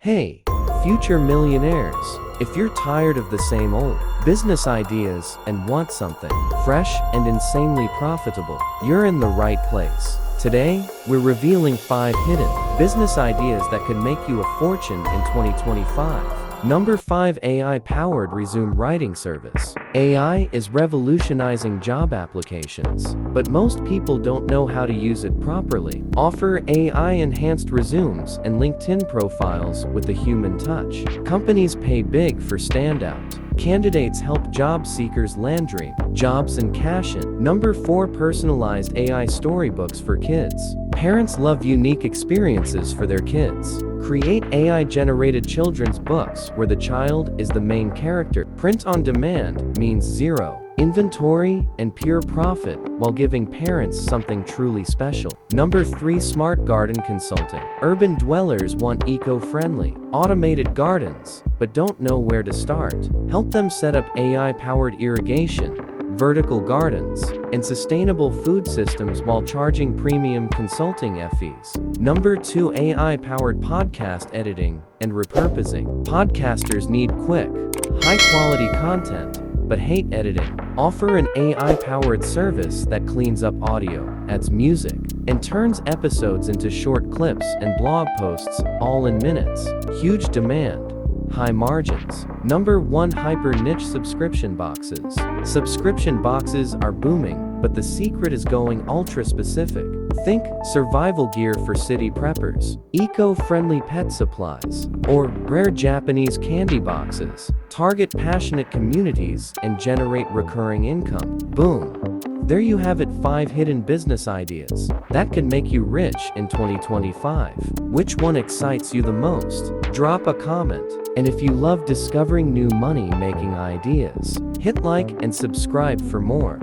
Hey, future millionaires, if you're tired of the same old business ideas and want something fresh and insanely profitable, you're in the right place. Today, we're revealing 5 hidden business ideas that could make you a fortune in 2025. Number 5. AI-powered resume writing service. AI is revolutionizing job applications, but most people don't know how to use it properly. Offer AI-enhanced resumes and LinkedIn profiles with a human touch. Companies pay big for standout. Candidates help job seekers land dream jobs and cash in. Number 4. Personalized AI storybooks for kids. Parents love unique experiences for their kids. Create AI-generated children's books where the child is the main character. Print on demand means zero inventory and pure profit while giving parents something truly special. Number 3. Smart garden consulting. Urban dwellers want eco-friendly, automated gardens, but don't know where to start. Help them set up AI-powered irrigation, vertical gardens, and sustainable food systems while charging premium consulting fees. Number 2. AI-powered podcast editing and repurposing. Podcasters need quick, high-quality content, but hate editing. Offer an AI-powered service that cleans up audio, adds music, and turns episodes into short clips and blog posts all in minutes. Huge demand, high margins. Number 1. Hyper niche subscription boxes. Subscription boxes are booming, but the secret is going ultra specific. Think survival gear for city preppers, eco-friendly pet supplies, or rare Japanese candy boxes. Target passionate communities and generate recurring income. Boom. There you have it, 5 hidden business ideas that could make you rich in 2025. Which one excites you the most? Drop a comment. And if you love discovering new money-making ideas, hit like and subscribe for more.